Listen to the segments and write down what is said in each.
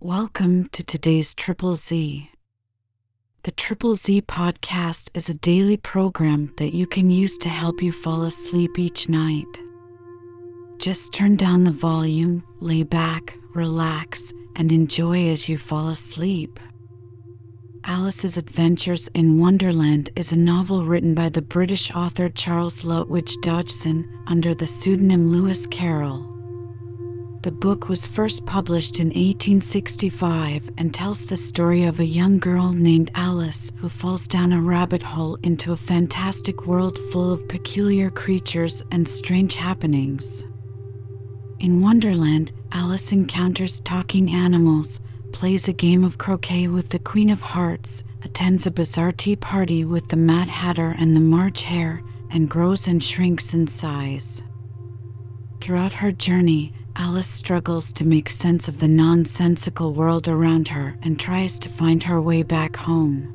Welcome to today's Triple Z. The Triple Z podcast is a daily program that you can use to help you fall asleep each night. Just turn down the volume, lay back, relax, and enjoy as you fall asleep. Alice's Adventures in Wonderland is a novel written by the British author Charles Lutwidge Dodgson under the pseudonym Lewis Carroll. The book was first published in 1865 and tells the story of a young girl named Alice who falls down a rabbit hole into a fantastic world full of peculiar creatures and strange happenings. In Wonderland, Alice encounters talking animals, plays a game of croquet with the Queen of Hearts, attends a bizarre tea party with the Mad Hatter and the March Hare, and grows and shrinks in size. Throughout her journey, Alice struggles to make sense of the nonsensical world around her and tries to find her way back home.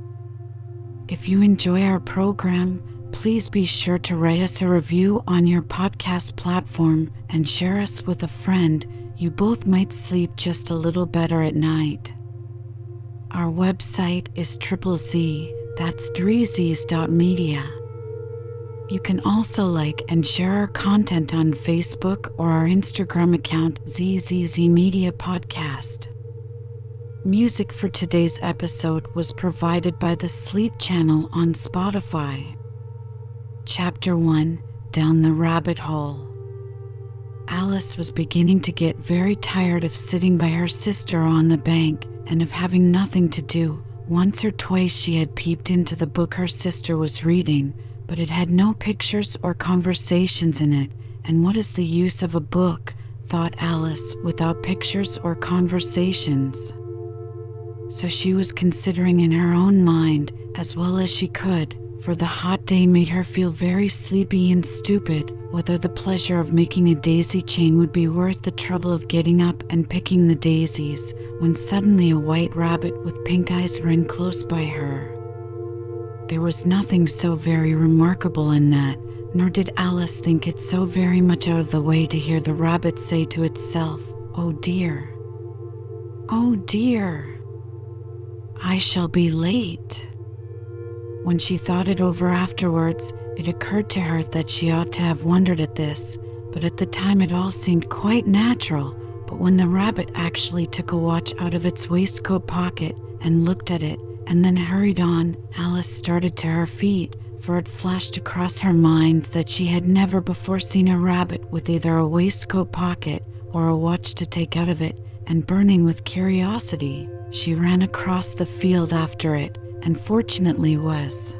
If you enjoy our program, please be sure to write us a review on your podcast platform and share us with a friend. You both might sleep just a little better at night. Our website is ZZZ, that's 3z's.media. You can also like and share our content on Facebook or our Instagram account ZZZ Media Podcast. Music for today's episode was provided by the Sleep Channel on Spotify. Chapter 1, Down the Rabbit Hole. Alice was beginning to get very tired of sitting by her sister on the bank and of having nothing to do. Once or twice she had peeped into the book her sister was reading, but it had no pictures or conversations in it, and what is the use of a book, thought Alice, without pictures or conversations? So she was considering in her own mind, as well as she could, for the hot day made her feel very sleepy and stupid, whether the pleasure of making a daisy chain would be worth the trouble of getting up and picking the daisies, when suddenly a white rabbit with pink eyes ran close by her. There was nothing so very remarkable in that, nor did Alice think it so very much out of the way to hear the rabbit say to itself, "Oh dear, oh dear, I shall be late." When she thought it over afterwards, it occurred to her that she ought to have wondered at this, but at the time it all seemed quite natural. But when the rabbit actually took a watch out of its waistcoat pocket and looked at it, and then hurried on, Alice started to her feet, for it flashed across her mind that she had never before seen a rabbit with either a waistcoat pocket or a watch to take out of it, and burning with curiosity, she ran across the field after it, and fortunately was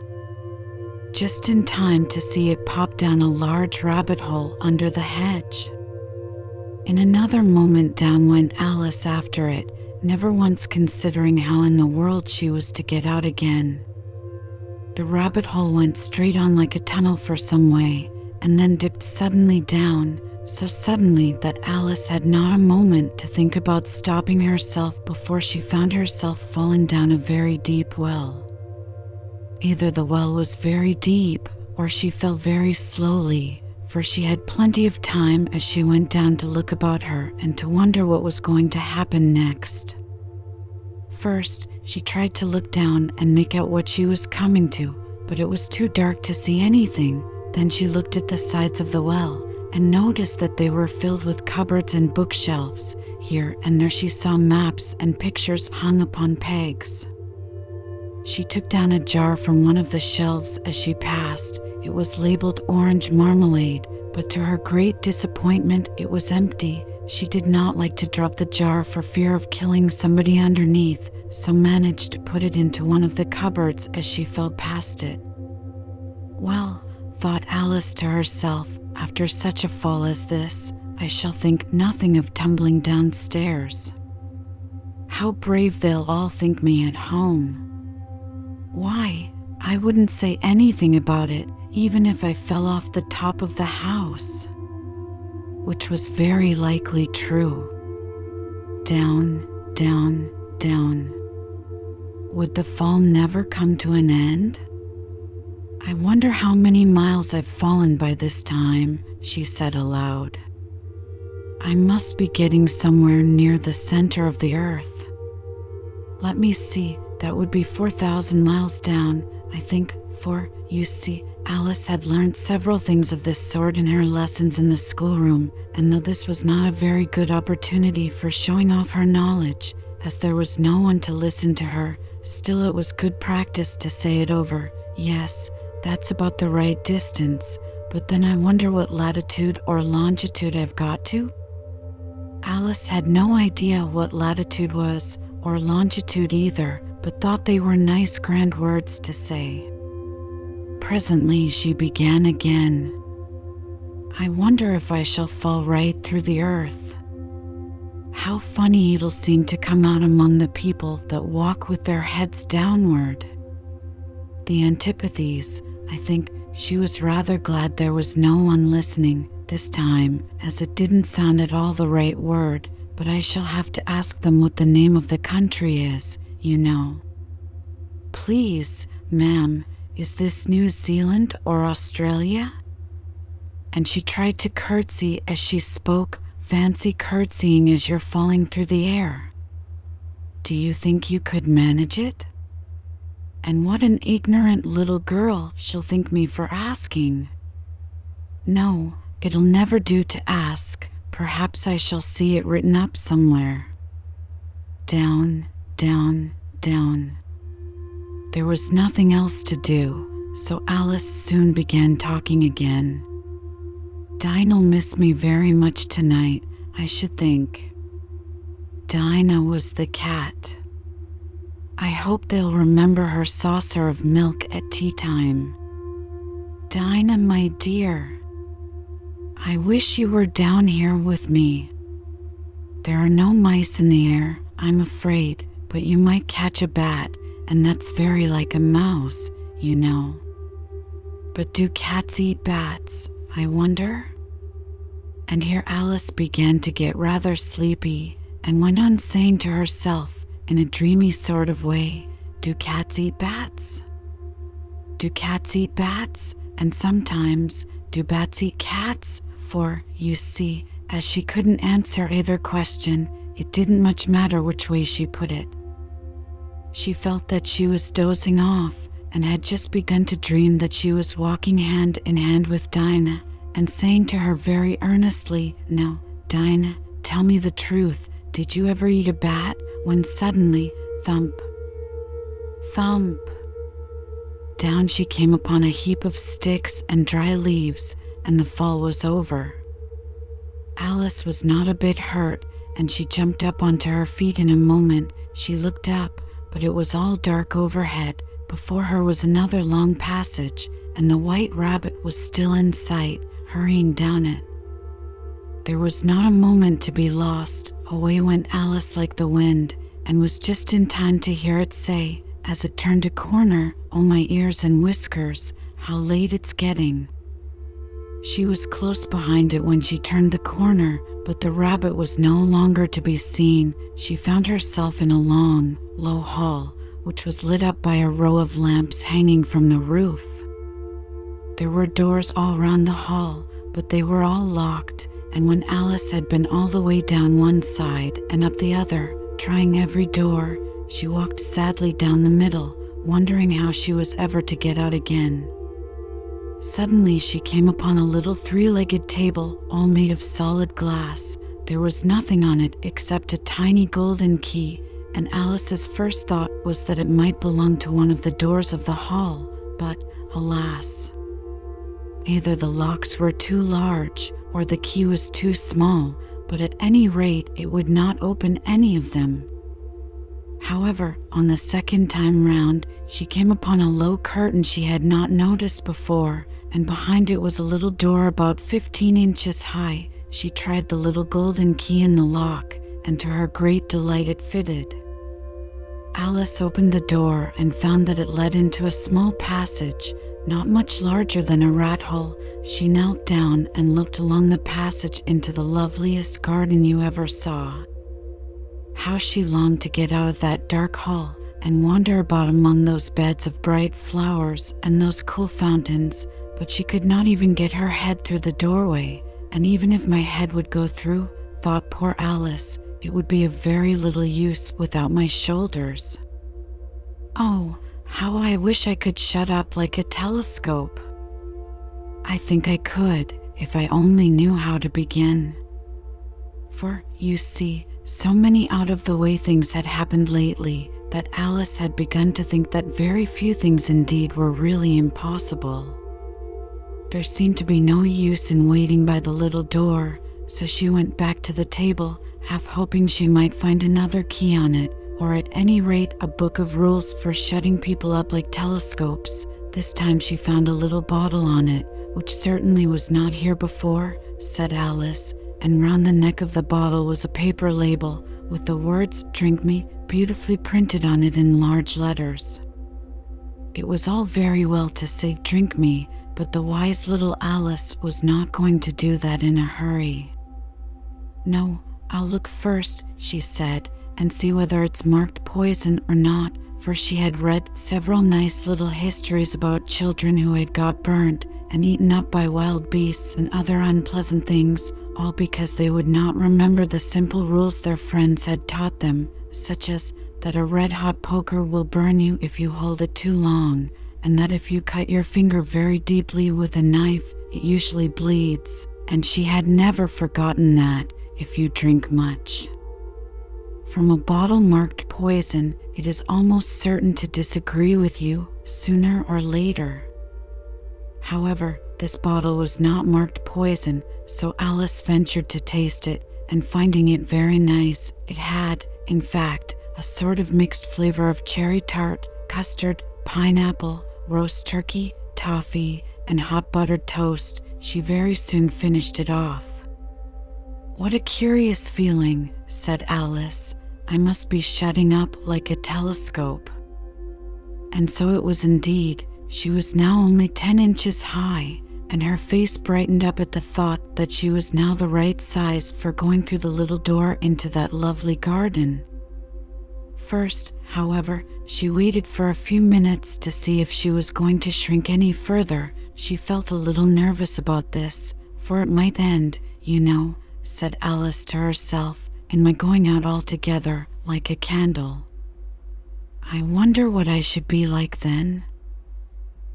just in time to see it pop down a large rabbit hole under the hedge. In another moment down went Alice after it, never once considering how in the world she was to get out again. The rabbit hole went straight on like a tunnel for some way, and then dipped suddenly down, so suddenly that Alice had not a moment to think about stopping herself before she found herself falling down a very deep well. Either the well was very deep, or she fell very slowly, for she had plenty of time as she went down to look about her and to wonder what was going to happen next. First, she tried to look down and make out what she was coming to, but it was too dark to see anything. Then she looked at the sides of the well and noticed that they were filled with cupboards and bookshelves. Here and there she saw maps and pictures hung upon pegs. She took down a jar from one of the shelves as she passed. It was labeled orange marmalade, but to her great disappointment it was empty. She did not like to drop the jar for fear of killing somebody underneath, so managed to put it into one of the cupboards as she fell past it. Well, thought Alice to herself, after such a fall as this, I shall think nothing of tumbling downstairs. How brave they'll all think me at home. Why, I wouldn't say anything about it, even if I fell off the top of the house. Which was very likely true. Down, down, down. Would the fall never come to an end? I wonder how many miles I've fallen by this time, she said aloud. I must be getting somewhere near the center of the earth. Let me see, that would be 4,000 miles down, I think, for, you see, Alice had learned several things of this sort in her lessons in the schoolroom, and though this was not a very good opportunity for showing off her knowledge, as there was no one to listen to her, still it was good practice to say it over. Yes, that's about the right distance, but then I wonder what latitude or longitude I've got to? Alice had no idea what latitude was, or longitude either, but thought they were nice grand words to say. Presently she began again. I wonder if I shall fall right through the earth. How funny it'll seem to come out among the people that walk with their heads downward. The antipathies, I think she was rather glad there was no one listening this time, as it didn't sound at all the right word, but I shall have to ask them what the name of the country is, you know. Please, ma'am, is this New Zealand or Australia? And she tried to curtsy as she spoke. Fancy curtsying as you're falling through the air. Do you think you could manage it? And what an ignorant little girl she'll think me for asking. No, it'll never do to ask. Perhaps I shall see it written up somewhere. Down, down, down. There was nothing else to do, so Alice soon began talking again. Dinah'll miss me very much tonight, I should think. Dinah was the cat. I hope they'll remember her saucer of milk at tea time. Dinah, my dear, I wish you were down here with me. There are no mice in the air, I'm afraid, but you might catch a bat, and that's very like a mouse, you know. But do cats eat bats, I wonder? And here Alice began to get rather sleepy, and went on saying to herself, in a dreamy sort of way, do cats eat bats? Do cats eat bats? And sometimes, do bats eat cats? For, you see, as she couldn't answer either question, it didn't much matter which way she put it. She felt that she was dozing off, and had just begun to dream that she was walking hand in hand with Dinah, and saying to her very earnestly, Now, Dinah, tell me the truth, did you ever eat a bat? When suddenly, thump, thump, down she came upon a heap of sticks and dry leaves, and the fall was over. Alice was not a bit hurt, and she jumped up onto her feet in a moment. She looked up, but it was all dark overhead. Before her was another long passage, and the white rabbit was still in sight, hurrying down it. There was not a moment to be lost. Away went Alice like the wind, and was just in time to hear it say, as it turned a corner, "Oh, my ears and whiskers, how late it's getting." She was close behind it when she turned the corner, but the rabbit was no longer to be seen. She found herself in a long, low hall, which was lit up by a row of lamps hanging from the roof. There were doors all round the hall, but they were all locked, and when Alice had been all the way down one side and up the other, trying every door, she walked sadly down the middle, wondering how she was ever to get out again. Suddenly she came upon a little three-legged table, all made of solid glass. There was nothing on it except a tiny golden key, and Alice's first thought was that it might belong to one of the doors of the hall, but, alas, either the locks were too large, or the key was too small, but at any rate it would not open any of them. However, on the second time round, she came upon a low curtain she had not noticed before, and behind it was a little door about 15 inches high. She tried the little golden key in the lock, and to her great delight it fitted. Alice opened the door and found that it led into a small passage, not much larger than a rat hole. She knelt down and looked along the passage into the loveliest garden you ever saw. How she longed to get out of that dark hall and wander about among those beds of bright flowers and those cool fountains, but she could not even get her head through the doorway, and even if my head would go through, thought poor Alice, it would be of very little use without my shoulders. Oh, how I wish I could shut up like a telescope. I think I could if I only knew how to begin. For, you see, so many out-of-the-way things had happened lately that Alice had begun to think that very few things indeed were really impossible. There seemed to be no use in waiting by the little door, so she went back to the table, half hoping she might find another key on it, or at any rate a book of rules for shutting people up like telescopes. This time she found a little bottle on it, which certainly was not here before, said Alice, and round the neck of the bottle was a paper label with the words "Drink Me" beautifully printed on it in large letters. It was all very well to say "Drink me," but the wise little Alice was not going to do that in a hurry. "No, I'll look first," she said, "and see whether it's marked poison or not," for she had read several nice little histories about children who had got burnt and eaten up by wild beasts and other unpleasant things, all because they would not remember the simple rules their friends had taught them, such as that a red-hot poker will burn you if you hold it too long, and that if you cut your finger very deeply with a knife, it usually bleeds, and she had never forgotten that if you drink much from a bottle marked poison, it is almost certain to disagree with you sooner or later. However, this bottle was not marked poison, so Alice ventured to taste it, and finding it very nice, it had, in fact, a sort of mixed flavor of cherry tart, custard, pineapple, roast turkey, toffee, and hot buttered toast. She very soon finished it off. "What a curious feeling," said Alice. "I must be shutting up like a telescope." And so it was indeed. She was now only 10 inches high, and her face brightened up at the thought that she was now the right size for going through the little door into that lovely garden. First, however, she waited for a few minutes to see if she was going to shrink any further. She felt a little nervous about this, for it might end, you know, said Alice to herself, in my going out altogether like a candle. I wonder what I should be like then?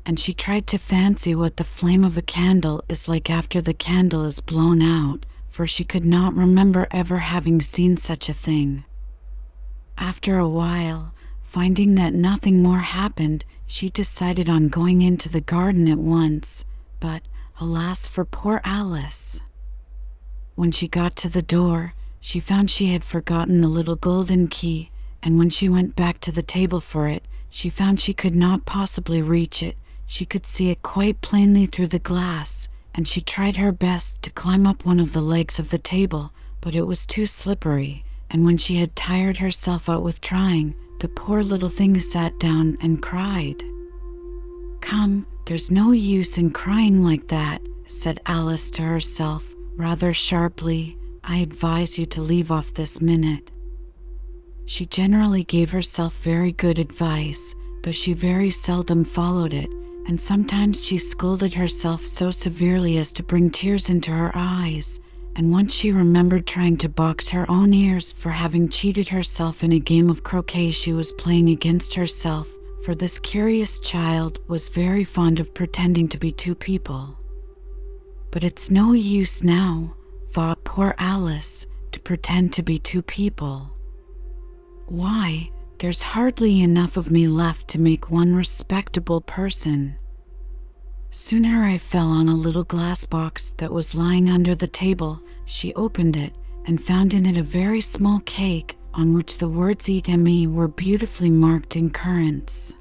And she tried to fancy what the flame of a candle is like after the candle is blown out, for she could not remember ever having seen such a thing. After a while, finding that nothing more happened, she decided on going into the garden at once, but alas for poor Alice! When she got to the door, she found she had forgotten the little golden key, and when she went back to the table for it, she found she could not possibly reach it. She could see it quite plainly through the glass, and she tried her best to climb up one of the legs of the table, but it was too slippery, and when she had tired herself out with trying, the poor little thing sat down and cried. "Come, there's no use in crying like that," said Alice to herself, rather sharply. "I advise you to leave off this minute." She generally gave herself very good advice, though she very seldom followed it, and sometimes she scolded herself so severely as to bring tears into her eyes, and once she remembered trying to box her own ears for having cheated herself in a game of croquet she was playing against herself, for this curious child was very fond of pretending to be two people. But it's no use now, thought poor Alice, to pretend to be two people. Why, there's hardly enough of me left to make one respectable person. Sooner I fell on a little glass box that was lying under the table. She opened it and found in it a very small cake on which the words "Eat me" were beautifully marked in currants.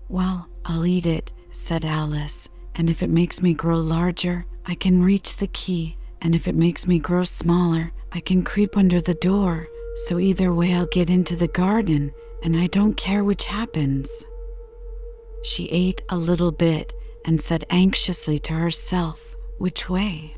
"Well, I'll eat it," said Alice, "and if it makes me grow larger, I can reach the key, and if it makes me grow smaller, I can creep under the door. So either way I'll get into the garden, and I don't care which happens." She ate a little bit and said anxiously to herself, "Which way?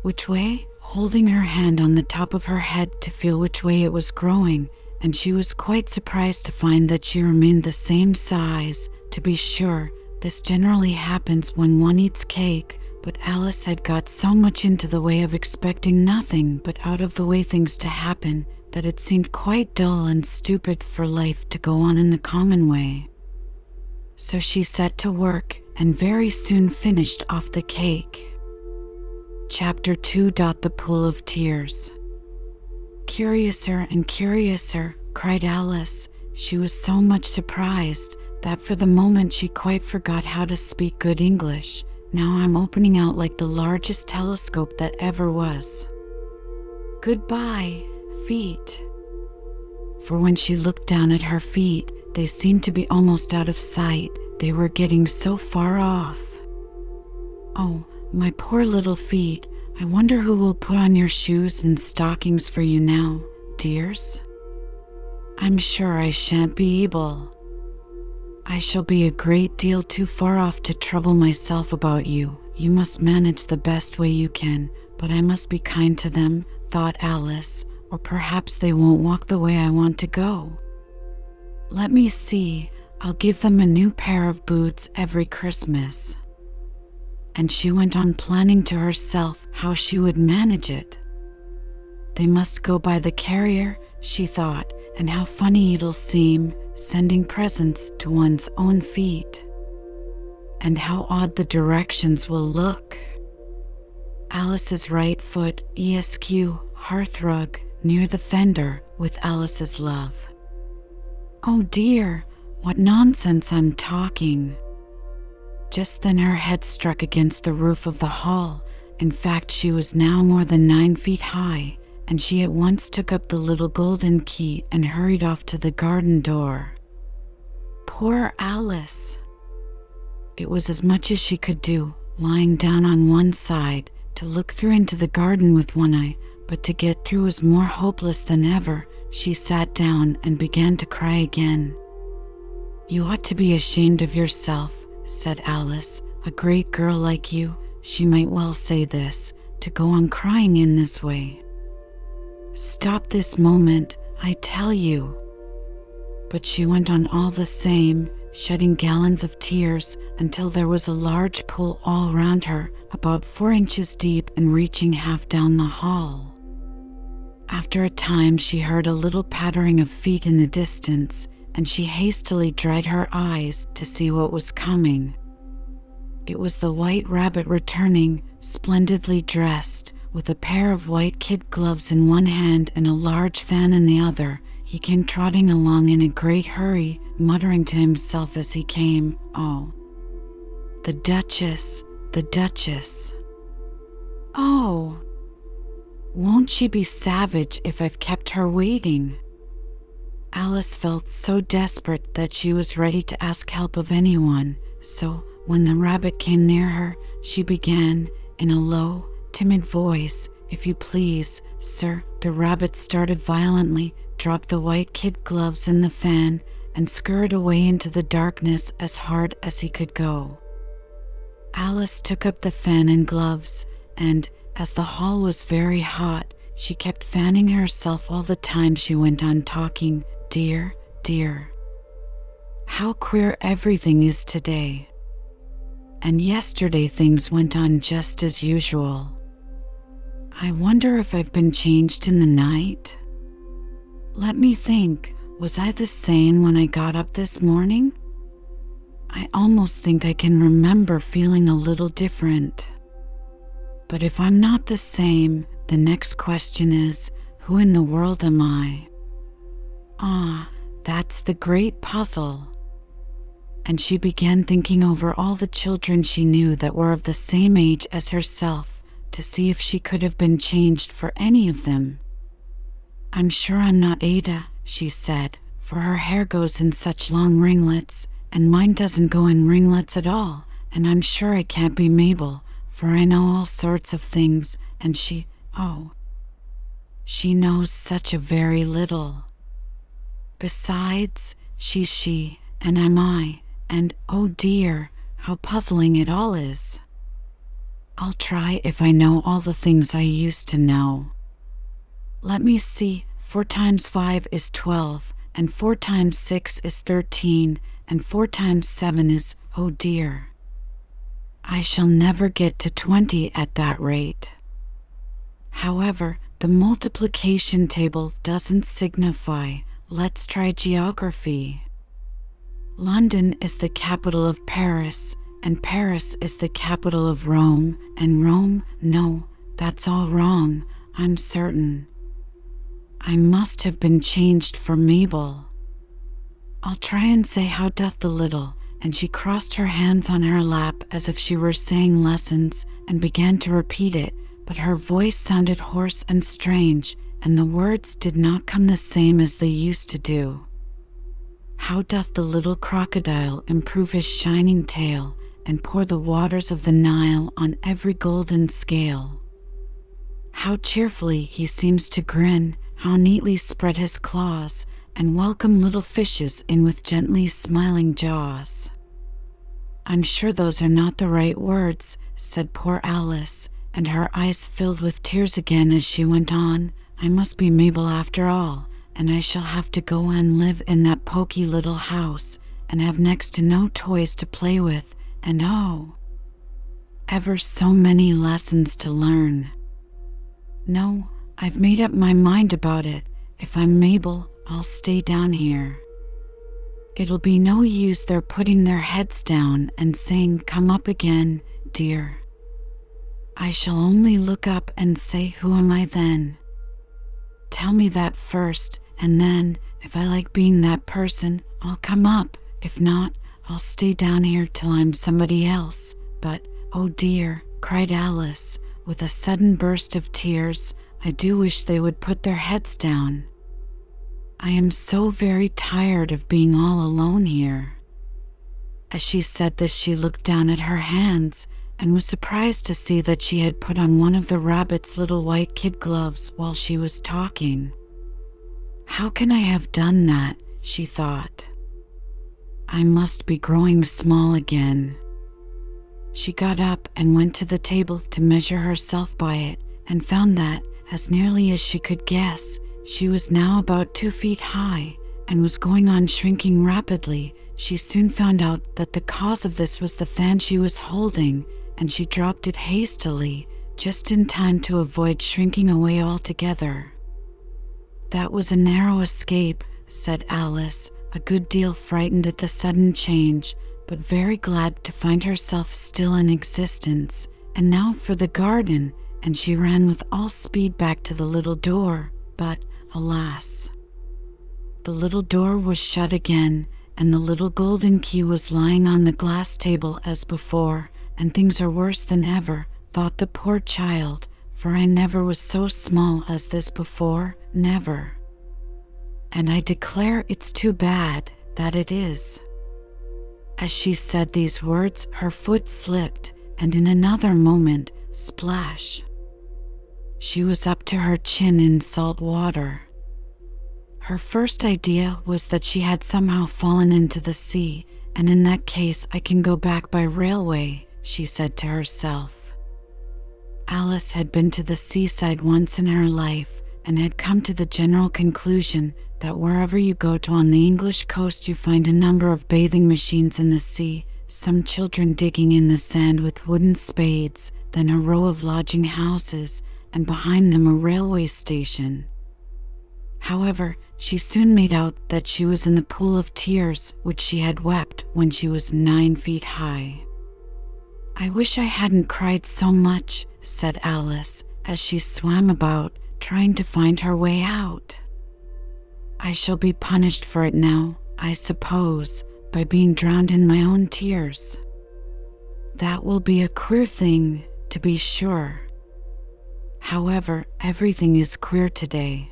Which way?" holding her hand on the top of her head to feel which way it was growing, and she was quite surprised to find that she remained the same size. To be sure, this generally happens when one eats cake, But Alice had got so much into the way of expecting nothing but out of the way things to happen that it seemed quite dull and stupid for life to go on in the common way. So she set to work and very soon finished off the cake. Chapter 2. The Pool of Tears. Curiouser and curiouser, cried Alice. She was so much surprised that for the moment she quite forgot how to speak good English. Now I'm opening out like the largest telescope that ever was. Goodbye, feet. For when she looked down at her feet, they seemed to be almost out of sight. They were getting so far off. Oh, my poor little feet. I wonder who will put on your shoes and stockings for you now, dears? I'm sure I shan't be able. I shall be a great deal too far off to trouble myself about you. You must manage the best way you can, but I must be kind to them, thought Alice, or perhaps they won't walk the way I want to go. Let me see, I'll give them a new pair of boots every Christmas. And she went on planning to herself how she would manage it. They must go by the carrier, she thought, and how funny it'll seem, sending presents to one's own feet. And how odd the directions will look. Alice's right foot, ESQ, hearthrug, near the fender, with Alice's love. Oh dear, what nonsense I'm talking. Just then her head struck against the roof of the hall. In fact, she was now more than 9 feet high, and she at once took up the little golden key and hurried off to the garden door. Poor Alice! It was as much as she could do, lying down on one side, to look through into the garden with one eye, but to get through was more hopeless than ever. She sat down and began to cry again. You ought to be ashamed of yourself, said Alice. A great girl like you, she might well say this, to go on crying in this way. Stop this moment, I tell you. But she went on all the same, shedding gallons of tears until there was a large pool all round her, about 4 inches deep and reaching half down the hall. After a time she heard a little pattering of feet in the distance, and she hastily dried her eyes to see what was coming. It was the White Rabbit returning, splendidly dressed, with a pair of white kid gloves in one hand and a large fan in the other. He came trotting along in a great hurry, muttering to himself as he came, "Oh, the Duchess, the Duchess. Oh, won't she be savage if I've kept her waiting?" Alice felt so desperate that she was ready to ask help of anyone, so when the rabbit came near her, she began, in a low, timid voice, "If you please, sir." The rabbit started violently, dropped the white kid gloves and the fan, and scurried away into the darkness as hard as he could go. Alice took up the fan and gloves, and, as the hall was very hot, she kept fanning herself all the time she went on talking. Dear, dear, how queer everything is today. And yesterday things went on just as usual. I wonder if I've been changed in the night? Let me think, was I the same when I got up this morning? I almost think I can remember feeling a little different. But if I'm not the same, the next question is, who in the world am I? Ah, that's the great puzzle. And she began thinking over all the children she knew that were of the same age as herself, to see if she could have been changed for any of them. I'm sure I'm not Ada, she said, for her hair goes in such long ringlets, and mine doesn't go in ringlets at all, and I'm sure I can't be Mabel, for I know all sorts of things, and she knows such a very little. Besides, she's she, and I'm I, and oh dear, how puzzling it all is. I'll try if I know all the things I used to know. Let me see, 4 times 5 is 12, and 4 times 6 is 13, and 4 times 7 is, oh dear. I shall never get to 20 at that rate. However, the multiplication table doesn't signify. Let's try geography. London is the capital of Paris, and Paris is the capital of Rome, and Rome, no, that's all wrong, I'm certain. I must have been changed for Mabel. I'll try and say how doth the little, and she crossed her hands on her lap as if she were saying lessons, and began to repeat it, but her voice sounded hoarse and strange, and the words did not come the same as they used to do. How doth the little crocodile improve his shining tail, and pour the waters of the Nile on every golden scale? How cheerfully he seems to grin, how neatly spread his claws, and welcome little fishes in with gently smiling jaws. I'm sure those are not the right words, said poor Alice, and her eyes filled with tears again as she went on. I must be Mabel after all, and I shall have to go and live in that poky little house, and have next to no toys to play with, and oh, ever so many lessons to learn. No, I've made up my mind about it. If I'm Mabel, I'll stay down here. It'll be no use their putting their heads down and saying, "Come up again, dear." I shall only look up and say, "Who am I then?" Tell me that first, and then, if I like being that person, I'll come up. If not, I'll stay down here till I'm somebody else. But, oh dear, cried Alice, with a sudden burst of tears, I do wish they would put their heads down. I am so very tired of being all alone here. As she said this, she looked down at her hands, and was surprised to see that she had put on one of the rabbit's little white kid gloves while she was talking. How can I have done that? She thought. I must be growing small again. She got up and went to the table to measure herself by it, and found that, as nearly as she could guess, she was now about 2 feet high, and was going on shrinking rapidly. She soon found out that the cause of this was the fan she was holding, and she dropped it hastily, just in time to avoid shrinking away altogether. That was a narrow escape, said Alice, a good deal frightened at the sudden change, but very glad to find herself still in existence. And now for the garden, and she ran with all speed back to the little door, but, alas! The little door was shut again, and the little golden key was lying on the glass table as before. And things are worse than ever, thought the poor child, for I never was so small as this before, never. And I declare it's too bad, that it is. As she said these words, her foot slipped, and in another moment, splash! She was up to her chin in salt water. Her first idea was that she had somehow fallen into the sea, and in that case I can go back by railway, she said to herself. Alice had been to the seaside once in her life, and had come to the general conclusion that wherever you go to on the English coast you find a number of bathing machines in the sea, some children digging in the sand with wooden spades, then a row of lodging houses, and behind them a railway station. However, she soon made out that she was in the pool of tears which she had wept when she was 9 feet high. I wish I hadn't cried so much, said Alice, as she swam about, trying to find her way out. I shall be punished for it now, I suppose, by being drowned in my own tears. That will be a queer thing, to be sure. However, everything is queer today.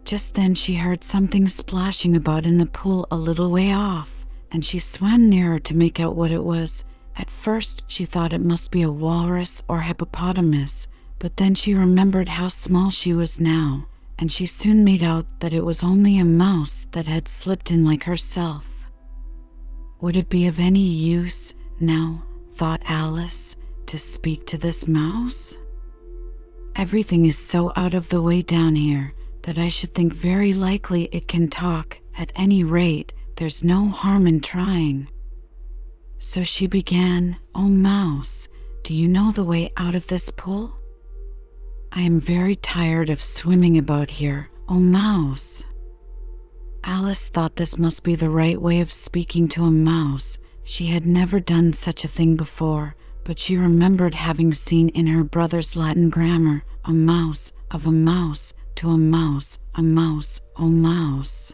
Just then she heard something splashing about in the pool a little way off, and she swam nearer to make out what it was. At first she thought it must be a walrus or hippopotamus, but then she remembered how small she was now, and she soon made out that it was only a mouse that had slipped in like herself. Would it be of any use, now, thought Alice, to speak to this mouse? Everything is so out of the way down here that I should think very likely it can talk. At any rate, there's no harm in trying. So she began, "Oh, Mouse, do you know the way out of this pool? I am very tired of swimming about here, oh Mouse." Alice thought this must be the right way of speaking to a mouse. She had never done such a thing before, but she remembered having seen in her brother's Latin grammar, a mouse, of a mouse, to a mouse, oh mouse.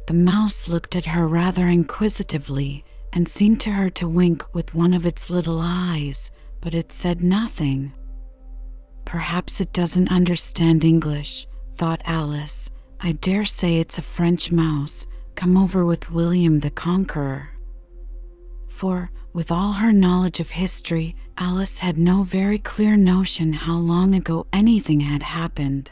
The mouse looked at her rather inquisitively, and seemed to her to wink with one of its little eyes, but it said nothing. "Perhaps it doesn't understand English," thought Alice. "I dare say it's a French mouse, come over with William the Conqueror." For, with all her knowledge of history, Alice had no very clear notion how long ago anything had happened.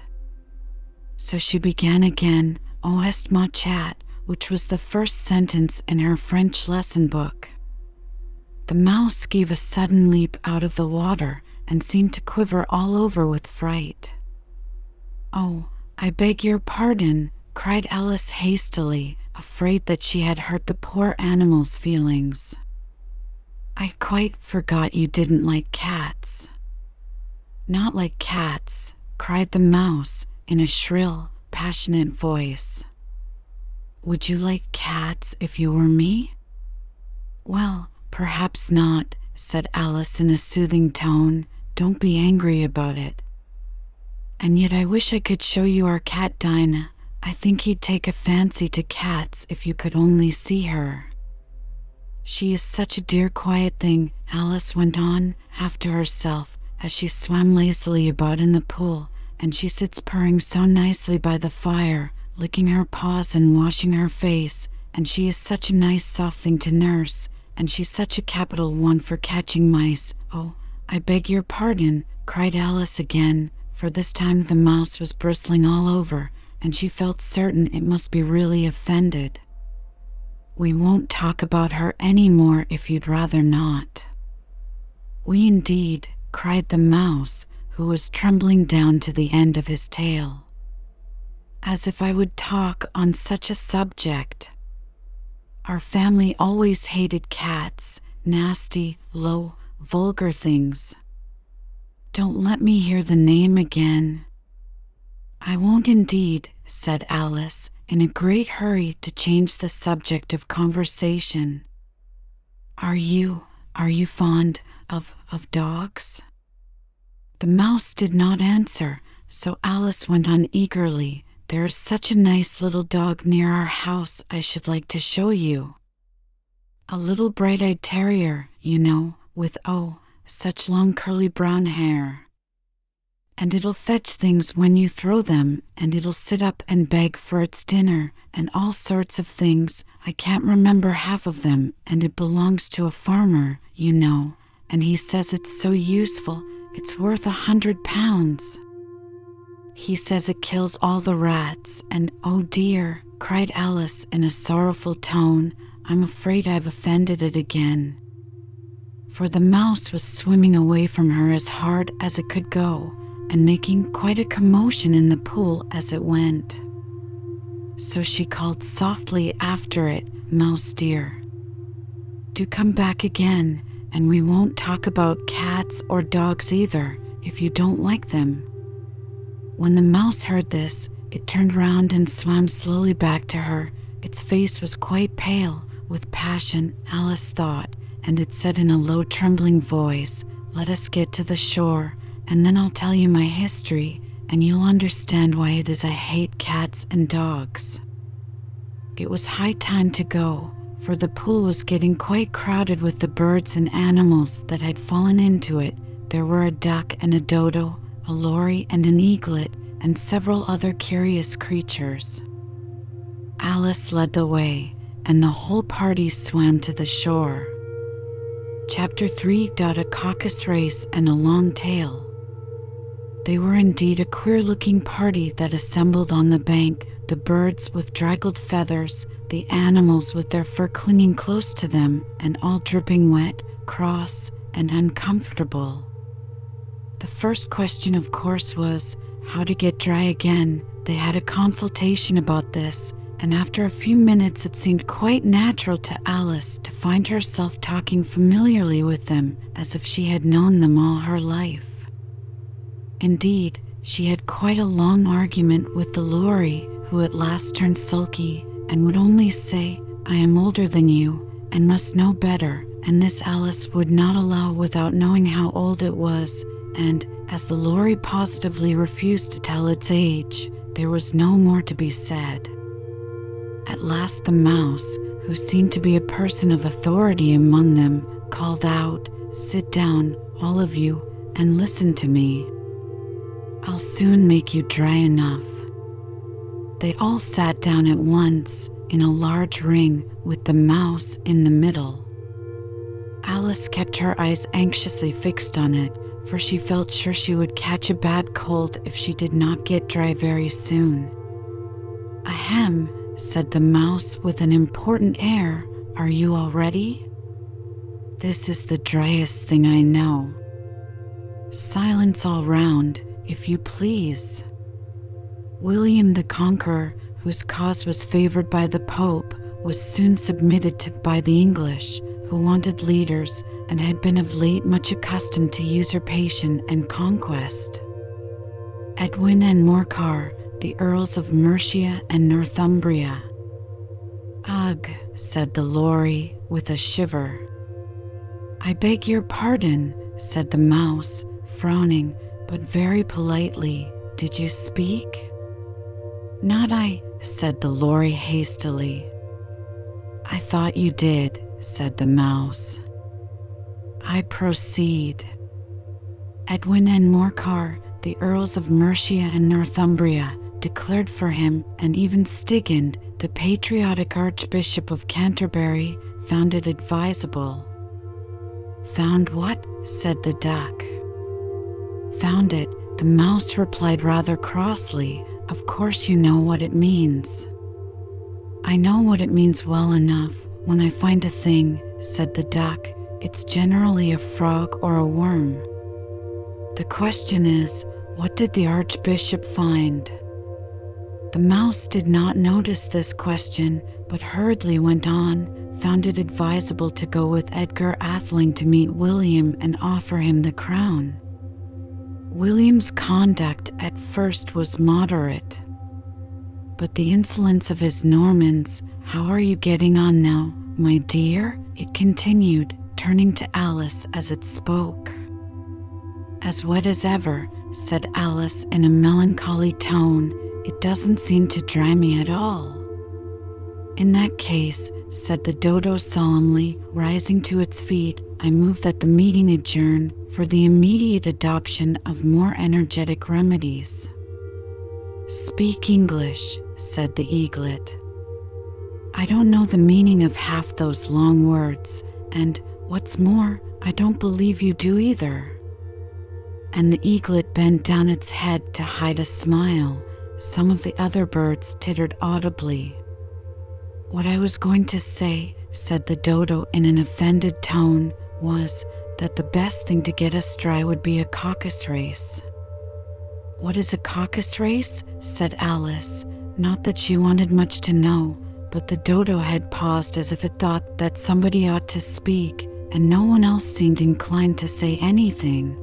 So she began again, "O est ma chat," which was the first sentence in her French lesson book. The mouse gave a sudden leap out of the water and seemed to quiver all over with fright. "Oh, I beg your pardon," cried Alice hastily, afraid that she had hurt the poor animal's feelings. "I quite forgot you didn't like cats." "Not like cats," cried the mouse in a shrill, passionate voice. "Would you like cats if you were me?" "Well, perhaps not," said Alice in a soothing tone. "Don't be angry about it. And yet I wish I could show you our cat Dinah. I think you'd take a fancy to cats if you could only see her. She is such a dear quiet thing," Alice went on, half to herself, as she swam lazily about in the pool, "and she sits purring so nicely by the fire, licking her paws and washing her face, and she is such a nice soft thing to nurse, and she's such a capital one for catching mice." "Oh, I beg your pardon," cried Alice again, for this time the mouse was bristling all over, and she felt certain it must be really offended. "We won't talk about her any more if you'd rather not." "We indeed," cried the mouse, who was trembling down to the end of his tail. "As if I would talk on such a subject. Our family always hated cats, nasty, low, vulgar things." "Don't let me hear the name again." "I won't indeed," said Alice, in a great hurry to change the subject of conversation. Are you fond of dogs?" The mouse did not answer, so Alice went on eagerly. "There is such a nice little dog near our house I should like to show you. A little bright-eyed terrier, you know, with such long curly brown hair. And it'll fetch things when you throw them, and it'll sit up and beg for its dinner, and all sorts of things. I can't remember half of them, and it belongs to a farmer, you know, and he says it's so useful, it's worth £100. He says it kills all the rats, and oh dear," cried Alice in a sorrowful tone, "I'm afraid I've offended it again." For the mouse was swimming away from her as hard as it could go, and making quite a commotion in the pool as it went. So she called softly after it, "Mouse dear, do come back again, and we won't talk about cats or dogs either, if you don't like them." When the mouse heard this, it turned round and swam slowly back to her. Its face was quite pale with passion, Alice thought, and it said in a low, trembling voice, "Let us get to the shore, and then I'll tell you my history, and you'll understand why it is I hate cats and dogs." It was high time to go, for the pool was getting quite crowded with the birds and animals that had fallen into it. There were a duck and a dodo, a lory and an eaglet, and several other curious creatures. Alice led the way, and the whole party swam to the shore. Chapter 3. A caucus race and a long tail. They were indeed a queer-looking party that assembled on the bank, the birds with draggled feathers, the animals with their fur clinging close to them, and all dripping wet, cross, and uncomfortable. The first question, of course, was how to get dry again. They had a consultation about this, and after a few minutes it seemed quite natural to Alice to find herself talking familiarly with them as if she had known them all her life. Indeed, she had quite a long argument with the Lory, who at last turned sulky and would only say, "I am older than you and must know better," and this Alice would not allow without knowing how old it was, and as the Lory positively refused to tell its age, there was no more to be said. At last the Mouse, who seemed to be a person of authority among them, called out, "Sit down, all of you, and listen to me. I'll soon make you dry enough." They all sat down at once, in a large ring, with the Mouse in the middle. Alice kept her eyes anxiously fixed on it, for she felt sure she would catch a bad cold if she did not get dry very soon. "Ahem," said the Mouse with an important air. "Are you all ready? This is the driest thing I know. Silence all round, if you please." William the Conqueror, whose cause was favored by the Pope, was soon submitted to by the English, who wanted leaders and had been of late much accustomed to usurpation and conquest. Edwin and Morcar, the Earls of Mercia and Northumbria. "Ugh," said the Lory, with a shiver. "I beg your pardon," said the Mouse, frowning, but very politely. "Did you speak?" "Not I," said the Lory hastily. "I thought you did," said the Mouse. "I proceed. Edwin and Morcar, the Earls of Mercia and Northumbria, declared for him, and even Stigand, the patriotic Archbishop of Canterbury, found it advisable." "Found what?" said the Duck. "Found it," the Mouse replied rather crossly. "Of course you know what it means." "I know what it means well enough. When I find a thing," said the Duck, "it's generally a frog or a worm. The question is, what did the Archbishop find?" The Mouse did not notice this question, but hurriedly went on, "Found it advisable to go with Edgar Atheling to meet William and offer him the crown." William's conduct at first was moderate, but the insolence of his Normans— "How are you getting on now, my dear?" it continued, turning to Alice as it spoke. "As wet as ever," said Alice in a melancholy tone. "It doesn't seem to dry me at all." "In that case," said the Dodo solemnly, rising to its feet, "I move that the meeting adjourn for the immediate adoption of more energetic remedies." "Speak English," said the Eaglet. "I don't know the meaning of half those long words, and, what's more, I don't believe you do either." And the Eaglet bent down its head to hide a smile. Some of the other birds tittered audibly. "What I was going to say," said the Dodo in an offended tone, "was that the best thing to get us dry would be a caucus race." "What is a caucus race?" said Alice. Not that she wanted much to know, but the Dodo had paused as if it thought that somebody ought to speak, and no one else seemed inclined to say anything.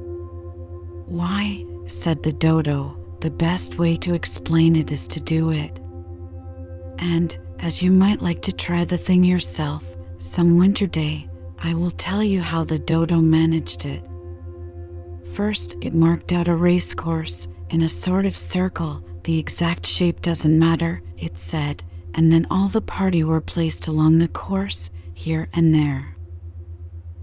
"Why," said the Dodo, "the best way to explain it is to do it. And, as you might like to try the thing yourself, some winter day, I will tell you how the Dodo managed it. First, it marked out a race course, in a sort of circle. The exact shape doesn't matter, it said, and then all the party were placed along the course, here and there.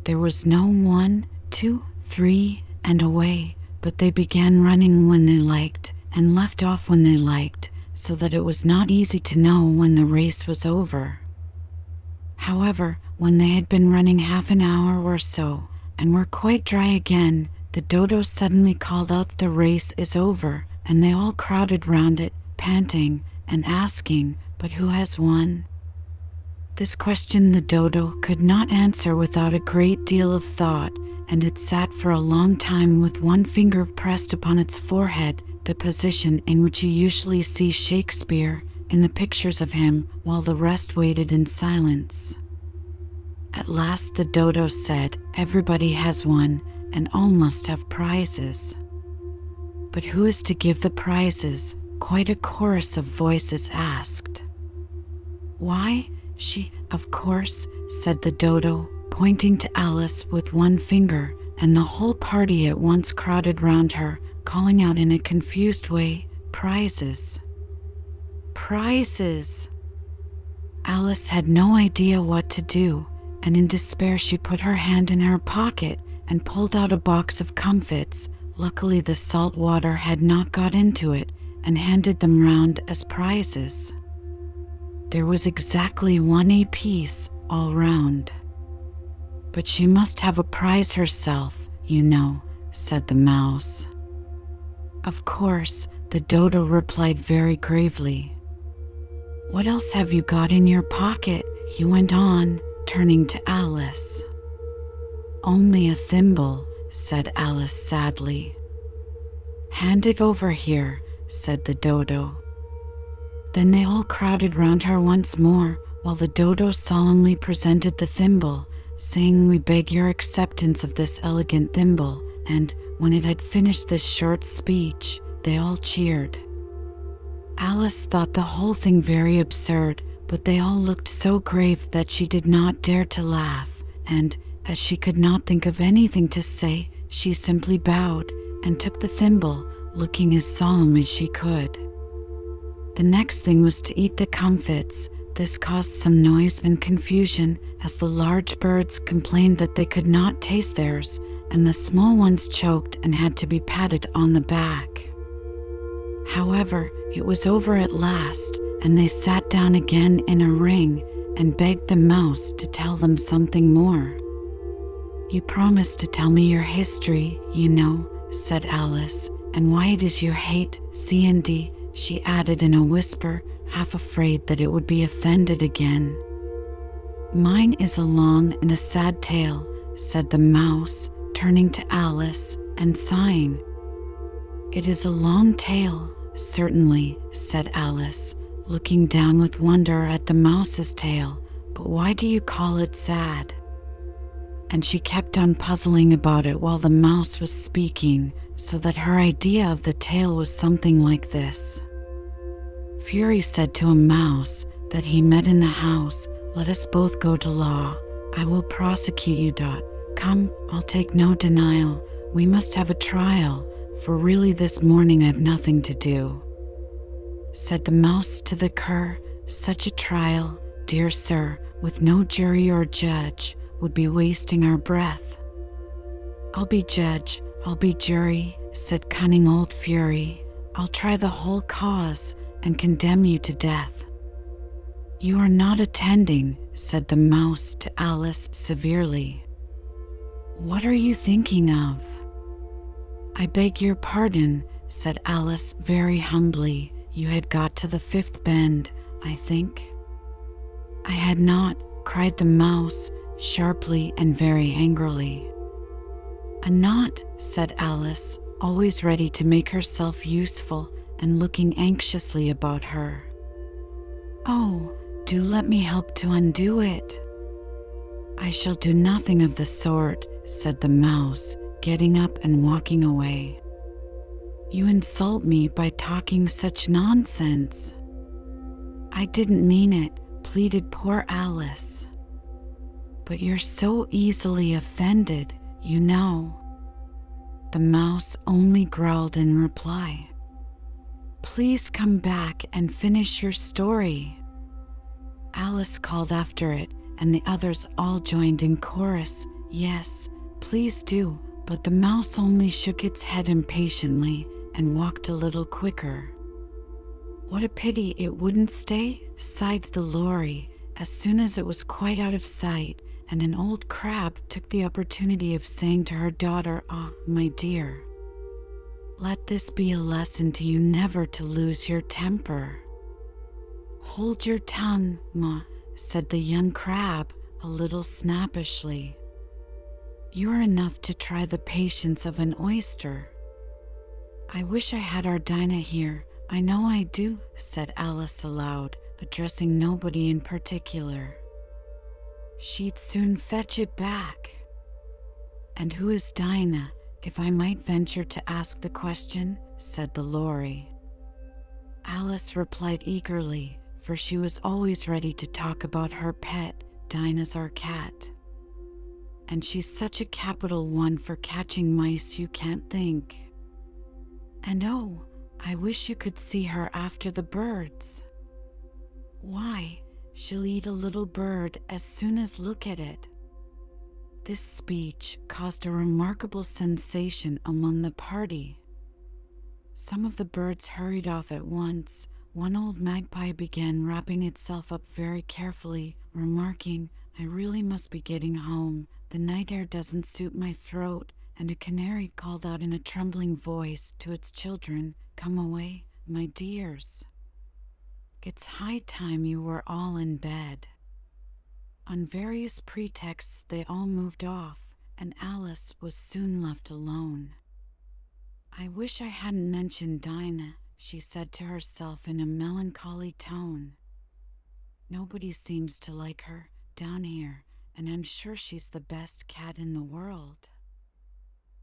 There was no 1, 2, 3, and away, but they began running when they liked, and left off when they liked, so that it was not easy to know when the race was over. However, when they had been running half an hour or so, and were quite dry again, the Dodo suddenly called out, 'The race is over,' and they all crowded round it, panting, and asking, 'But who has won?' This question the Dodo could not answer without a great deal of thought, and it sat for a long time with one finger pressed upon its forehead, the position in which you usually see Shakespeare in the pictures of him while the rest waited in silence. At last the dodo said, "Everybody has one, and all must have prizes." "But who is to give the prizes?" quite a chorus of voices asked. "Why, she, of course," said the dodo, pointing to Alice with one finger, and the whole party at once crowded round her, calling out in a confused way, "Prizes! Prizes!" Alice had no idea what to do, and in despair she put her hand in her pocket and pulled out a box of comfits. Luckily the salt water had not got into it, and handed them round as prizes. There was exactly 1 apiece all round. "But she must have a prize herself, you know," said the mouse. "Of course," the dodo replied very gravely. "What else have you got in your pocket?" he went on, turning to Alice. "Only a thimble," said Alice sadly. "Hand it over here," said the dodo. Then they all crowded round her once more, while the dodo solemnly presented the thimble, saying, "We beg your acceptance of this elegant thimble," and, when it had finished this short speech, they all cheered. Alice thought the whole thing very absurd, but they all looked so grave that she did not dare to laugh, and, as she could not think of anything to say, she simply bowed and took the thimble, looking as solemn as she could. The next thing was to eat the comfits. This caused some noise and confusion, as the large birds complained that they could not taste theirs, and the small ones choked and had to be patted on the back. However, it was over at last, and they sat down again in a ring and begged the mouse to tell them something more. "You promised to tell me your history, you know," said Alice, "and why it is you hate C&D," she added in a whisper, half afraid that it would be offended again. "Mine is a long and a sad tale," said the mouse, turning to Alice and sighing. "It is a long tale, certainly," said Alice, looking down with wonder at the mouse's tail, "but why do you call it sad?" And she kept on puzzling about it while the mouse was speaking, so that her idea of the tale was something like this. Fury said to a mouse that he met in the house, "Let us both go to law. I will prosecute you. Come, I'll take no denial. We must have a trial, for really this morning I've nothing to do." Said the mouse to the cur, "Such a trial, dear sir, with no jury or judge, would be wasting our breath." "I'll be judge, I'll be jury," said cunning old Fury. "I'll try the whole cause and condemn you to death." "You are not attending," said the mouse to Alice severely. "What are you thinking of?" "I beg your pardon," said Alice very humbly. "You had got to the 5th bend, I think." "I had not," cried the mouse, sharply and very angrily. "A knot," said Alice, always ready to make herself useful and looking anxiously about her. "Oh, do let me help to undo it." "I shall do nothing of the sort," said the mouse, getting up and walking away. "You insult me by talking such nonsense." "I didn't mean it," pleaded poor Alice. "But you're so easily offended, you know." The mouse only growled in reply. "Please come back and finish your story." Alice called after it, and the others all joined in chorus, "Yes, please do," but the mouse only shook its head impatiently and walked a little quicker. "What a pity it wouldn't stay," sighed the lorry, as soon as it was quite out of sight, and an old crab took the opportunity of saying to her daughter, "Ah, my dear, let this be a lesson to you never to lose your temper." "Hold your tongue, ma," said the young crab, a little snappishly. "You are enough to try the patience of an oyster." "I wish I had our Dinah here," "I know I do," said Alice aloud, addressing nobody in particular. "She'd soon fetch it back." "And who is Dinah, if I might venture to ask the question?" said the Lory. Alice replied eagerly, for she was always ready to talk about her pet. "Dinah's our cat. And she's such a capital one for catching mice you can't think. And oh, I wish you could see her after the birds. Why, she'll eat a little bird as soon as look at it." This speech caused a remarkable sensation among the party. Some of the birds hurried off at once. One old magpie began wrapping itself up very carefully, remarking, "I really must be getting home. The night air doesn't suit my throat." And a canary called out in a trembling voice to its children, "Come away, my dears. It's high time you were all in bed." On various pretexts they all moved off, and Alice was soon left alone. "I wish I hadn't mentioned Dinah," she said to herself in a melancholy tone. "Nobody seems to like her down here, and I'm sure she's the best cat in the world.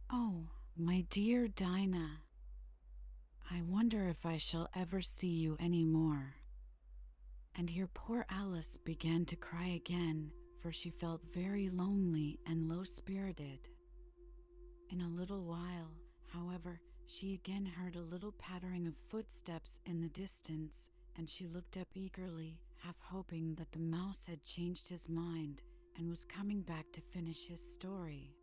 Oh, my dear Dinah, I wonder if I shall ever see you any more." And here poor Alice began to cry again, for she felt very lonely and low-spirited. In a little while, however, she again heard a little pattering of footsteps in the distance, and she looked up eagerly, half hoping that the mouse had changed his mind and was coming back to finish his story.